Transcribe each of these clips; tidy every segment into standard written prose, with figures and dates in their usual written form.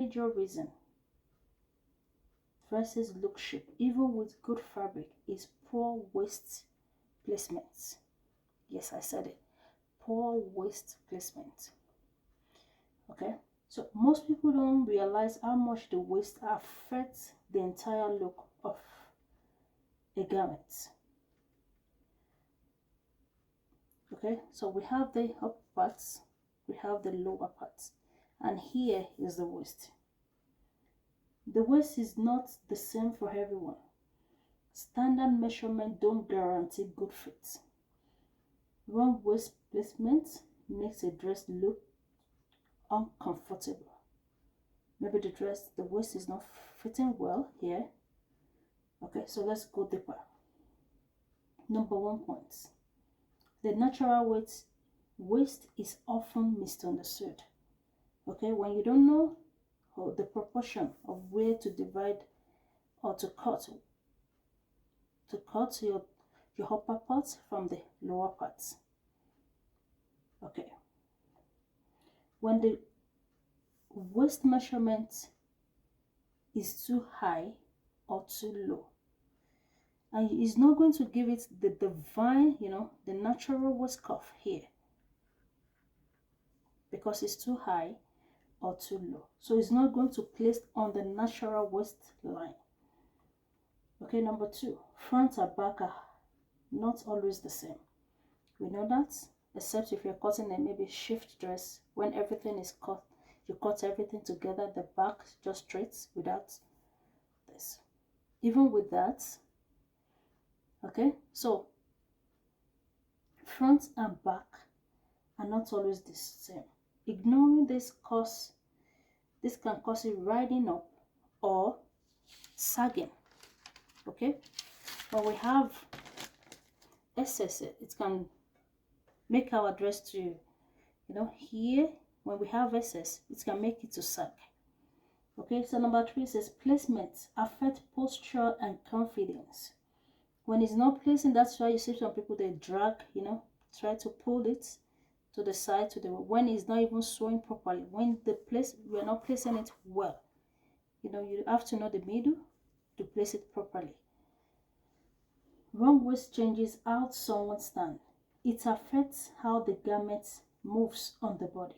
major reason dresses look cheap, even with good fabric, is poor waist placement. Yes, I said it. Poor waist placement. Okay, so most people don't realize how much the waist affects the entire look of a garment. Okay, so we have the upper parts, we have the lower parts, and here is the waist. The waist is not the same for everyone. Standard measurement don't guarantee good fit. Wrong waist placement makes a dress look uncomfortable. Maybe the waist is not fitting well here. Okay, so let's go deeper. Number 1 point. The natural waist is often misunderstood. Okay, when you don't know the proportion of where to divide or to cut your upper parts from the lower parts. Okay, when the waist measurement is too high or too low, and it's not going to give it the divine, the natural waist cuff here, because it's too high or too low. So it's not going to place on the natural waistline. Okay, number 2, front and back are not always the same. We know that, except if you're cutting a maybe shift dress, when everything is cut, you cut everything together, the back just straight without this. Even with that, okay, so front and back are not always the same. Ignoring this can cause it riding up or sagging. Okay, when we have excess, it can make our dress to, here, when we have excess, it can make it to sag. Okay, so number 3 says placement affect posture and confidence. When it's not placing, that's why you see some people, they drag, try to pull it to the side, when it's not even sewing properly. When we're not placing it well, you have to know the middle to place it properly. Wrong waist changes how someone stands. It affects how the garment moves on the body.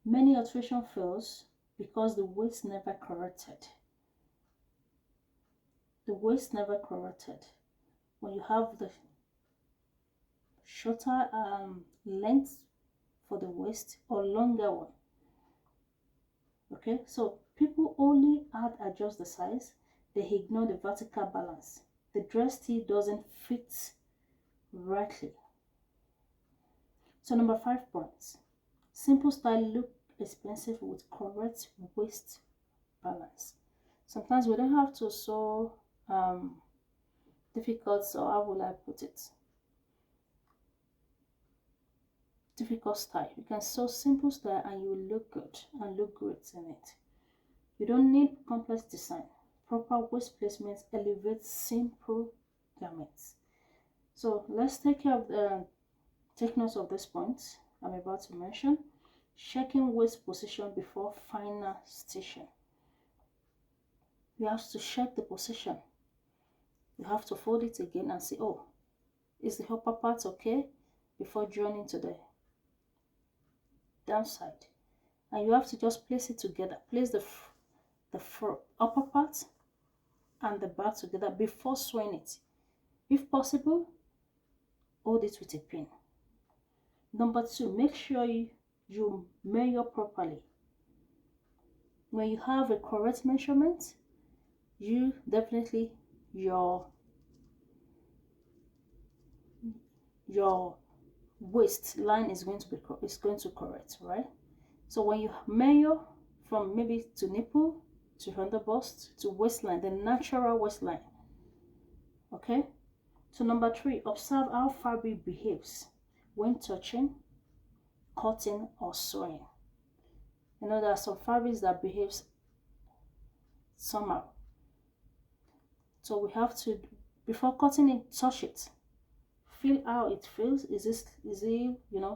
Many alteration fails because the waist never corrected. The waist never corrected. When you have the shorter length for the waist or longer one. Okay, so people only adjust the size, they ignore the vertical balance. The dress still doesn't fit rightly. So number 5 points. Simple style look expensive with correct waist balance. Sometimes we don't have to sew difficult, so how will I put it? Difficult style. You can sew simple style and you will look good and look great in it. You don't need complex design. Proper waist placement elevates simple garments. So let's take note of this point I'm about to mention. Checking waist position before final stitching. You have to check the position. You have to fold it again and see, oh, is the upper part okay, before joining to the downside. And you have to just place it together. Place the upper part and the back together before sewing it. If possible, hold it with a pin. Number 2, make sure you measure properly. When you have a correct measurement, you definitely your waistline is going to correct, right? So when you measure from maybe to nipple to under bust to waistline, the natural waistline. Okay, so number 3, observe how fabric behaves when touching, cutting, or sewing. There are some fabrics that behaves somehow. So we have to, before cutting it, touch it. feel how it feels. Is it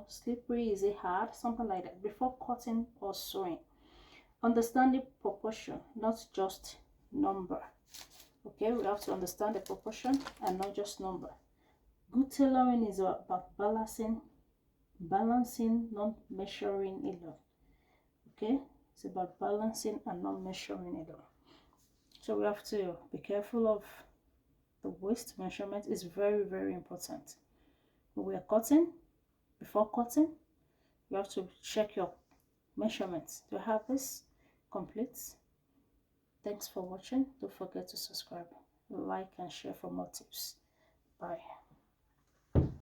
slippery? Is it hard? Something like that before cutting or sewing. Understanding proportion, not just number. Okay, we have to understand the proportion and not just number. Good tailoring is about balancing, not measuring alone. Okay, it's about balancing and not measuring alone. So we have to be careful of the waist measurement. Is very, very important. When we are cutting, before cutting, you have to check your measurements to have this complete. Thanks for watching. Don't forget to subscribe, like, and share for more tips. Bye.